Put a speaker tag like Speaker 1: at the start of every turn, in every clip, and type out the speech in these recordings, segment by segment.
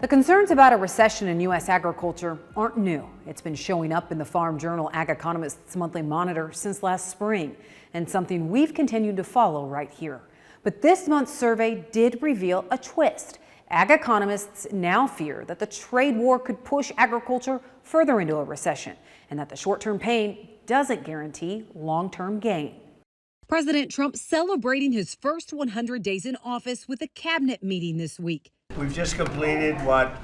Speaker 1: The concerns about a recession in U.S. agriculture aren't new. It's been showing up in the farm journal Ag Economists monthly monitor since last spring, and something we've continued to follow right here. But this month's survey did reveal a twist. Ag Economists now fear that the trade war could push agriculture further into a recession, and that the short-term pain doesn't guarantee long-term gain. President Trump celebrating his first 100 days in office with a cabinet meeting this week.
Speaker 2: We've just completed what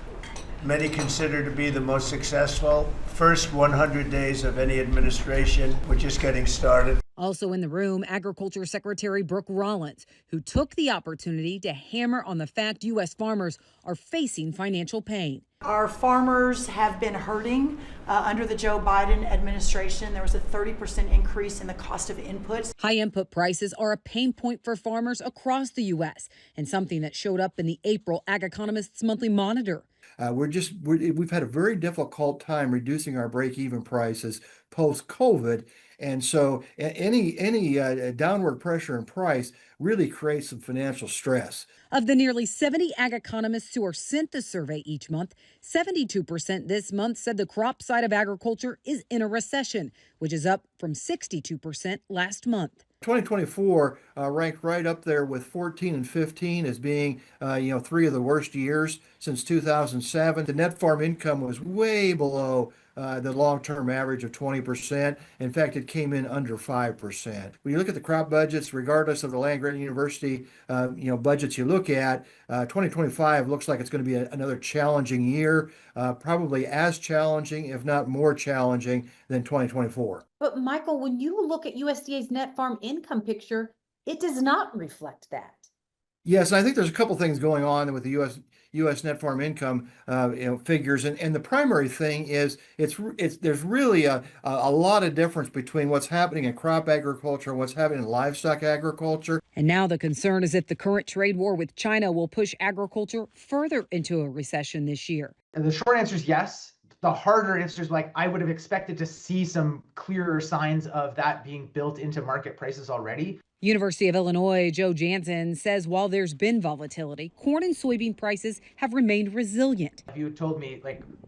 Speaker 2: many consider to be the most successful first 100 days of any administration. We're just getting started.
Speaker 1: Also in the room, Agriculture Secretary Brooke Rollins, who took the opportunity to hammer on the fact U.S. farmers are facing financial pain.
Speaker 3: Our farmers have been hurting under the Joe Biden administration. There was a 30% increase in the cost of inputs.
Speaker 1: High input prices are a pain point for farmers across the U.S. and something that showed up in the April Ag Economists monthly monitor.
Speaker 4: We've had a very difficult time reducing our break-even prices post-COVID, and so any downward pressure in price really creates some financial stress.
Speaker 1: Of the nearly 70 ag economists who are sent the survey each month, 72% this month said the crop side of agriculture is in a recession, which is up from 62% last month.
Speaker 4: 2024 ranked right up there with 14 and 15 as being, three of the worst years since 2007. The net farm income was way below the long-term average of 20%. In fact, it came in under 5%. When you look at the crop budgets, regardless of the land-grant university, budgets you look at, 2025 looks like it's going to be another challenging year, probably as challenging, if not more challenging, than 2024.
Speaker 5: But Michael, when you look at USDA's net farm income picture, it does not reflect that.
Speaker 4: Yes, I think there's a couple things going on with the U.S. net farm income figures, and the primary thing is there's really a lot of difference between what's happening in crop agriculture and what's happening in livestock agriculture.
Speaker 1: And now the concern is that the current trade war with China will push agriculture further into a recession this year.
Speaker 6: And the short answer is yes. The harder answer is I would have expected to see some clearer signs of that being built into market prices already.
Speaker 1: University of Illinois Joe Jansen says while there's been volatility, corn and soybean prices have remained resilient.
Speaker 6: If you had told me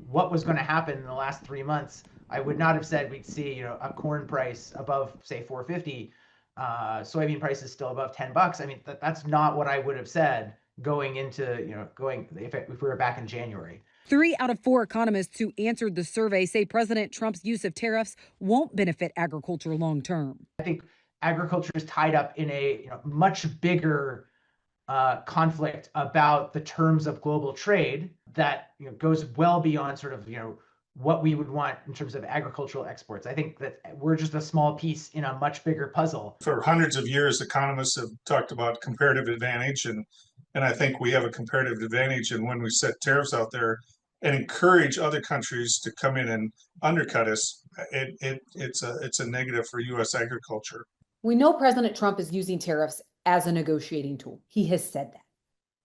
Speaker 6: what was going to happen in the last 3 months, I would not have said we'd see a corn price above say $4.50, soybean prices still above $10. I mean that's not what I would have said going into if we were back in January.
Speaker 1: 3 out of 4 economists who answered the survey say President Trump's use of tariffs won't benefit agriculture long term.
Speaker 6: I think agriculture is tied up in a much bigger conflict about the terms of global trade that goes well beyond sort of what we would want in terms of agricultural exports. I think that we're just a small piece in a much bigger puzzle.
Speaker 7: For hundreds of years, economists have talked about comparative advantage, and I think we have a comparative advantage. And when we set tariffs out there and encourage other countries to come in and undercut us, it's a negative for U.S. agriculture.
Speaker 5: We know President Trump is using tariffs as a negotiating tool. He has said that.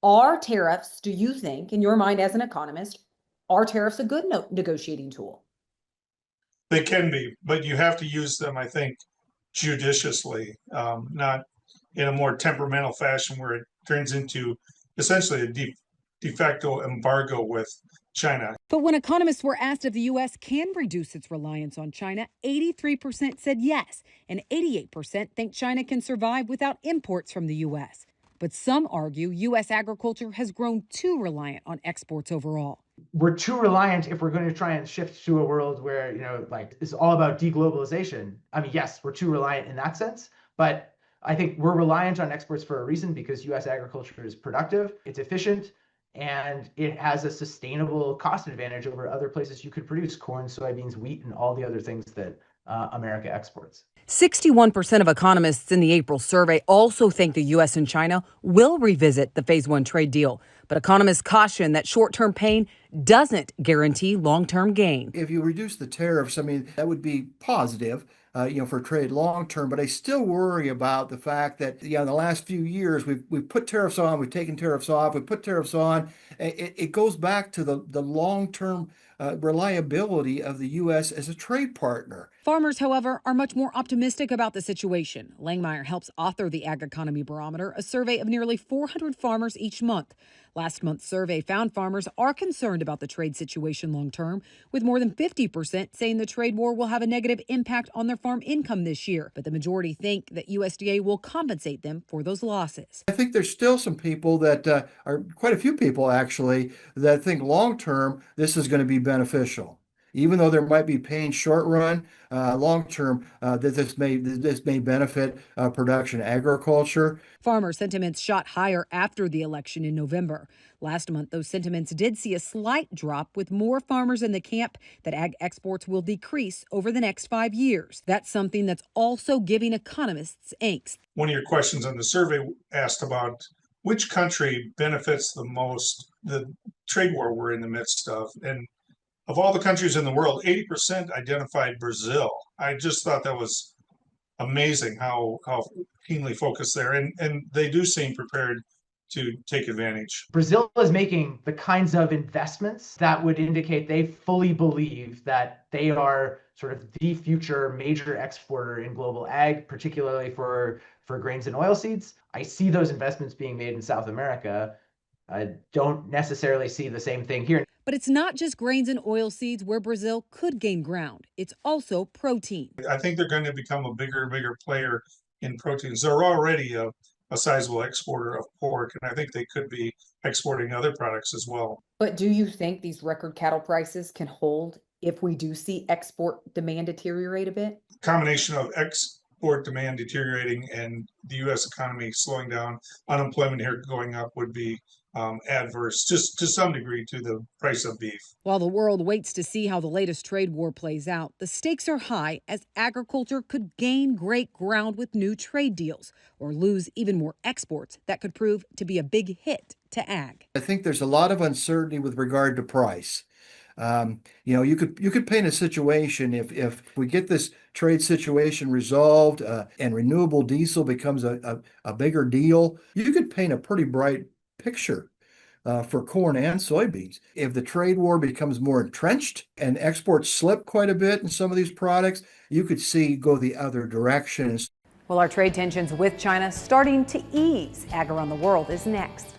Speaker 5: Are tariffs, do you think, in your mind as an economist, are tariffs a good negotiating tool?
Speaker 7: They can be, but you have to use them, I think, judiciously, not in a more temperamental fashion where it turns into essentially a de facto embargo with China.
Speaker 1: But when economists were asked if the U.S. can reduce its reliance on China, 83% said yes, and 88% think China can survive without imports from the U.S. But some argue U.S. agriculture has grown too reliant on exports overall.
Speaker 6: We're too reliant if we're going to try and shift to a world where, it's all about deglobalization. I mean, yes, we're too reliant in that sense, but I think we're reliant on exports for a reason because U.S. agriculture is productive, it's efficient, and it has a sustainable cost advantage over other places you could produce corn, soybeans, wheat, and all the other things that America exports.
Speaker 1: 61% of economists in the April survey also think the U.S. and China will revisit the Phase 1 trade deal. But economists caution that short-term pain doesn't guarantee long-term gain.
Speaker 4: If you reduce the tariffs, that would be positive, for trade long term. But I still worry about the fact that, in the last few years, we've put tariffs on, we've taken tariffs off, we put tariffs on. It goes back to the long term reliability of the U.S. as a trade partner.
Speaker 1: Farmers, however, are much more optimistic about the situation. Langmeyer helps author the Ag Economy Barometer, a survey of nearly 400 farmers each month. Last month's survey found farmers are concerned about the trade situation long term, with more than 50% saying the trade war will have a negative impact on their farm income this year. But the majority think that USDA will compensate them for those losses.
Speaker 4: I think there's still some people that are quite a few people actually that think long term this is going to be beneficial. Even though there might be pain short run, long term, that this may benefit production agriculture.
Speaker 1: Farmer sentiments shot higher after the election in November. Last month, those sentiments did see a slight drop, with more farmers in the camp that ag exports will decrease over the next 5 years. That's something that's also giving economists angst.
Speaker 7: One of your questions on the survey asked about which country benefits the most the trade war we're in the midst of. And of all the countries in the world, 80% identified Brazil. I just thought that was amazing how keenly focused there. And they do seem prepared to take advantage.
Speaker 6: Brazil is making the kinds of investments that would indicate they fully believe that they are sort of the future major exporter in global ag, particularly for grains and oilseeds. I see those investments being made in South America. I don't necessarily see the same thing here.
Speaker 1: But it's not just grains and oilseeds where Brazil could gain ground. It's also protein.
Speaker 7: I think they're going to become a bigger player in proteins. They're already a sizable exporter of pork, and I think they could be exporting other products as well.
Speaker 5: But do you think these record cattle prices can hold if we do see export demand deteriorate a bit?
Speaker 7: Combination of export demand deteriorating and the U.S. economy slowing down, unemployment here going up would be adverse, just to some degree, to the price of beef.
Speaker 1: While the world waits to see how the latest trade war plays out, the stakes are high as agriculture could gain great ground with new trade deals or lose even more exports that could prove to be a big hit to ag.
Speaker 4: I think there's a lot of uncertainty with regard to price. You could paint a situation if we get this trade situation resolved and renewable diesel becomes a bigger deal, you could paint a pretty bright picture for corn and soybeans. If the trade war becomes more entrenched and exports slip quite a bit in some of these products, you could see go the other direction.
Speaker 1: Well, our trade tensions with China starting to ease. Ag Around the World is next.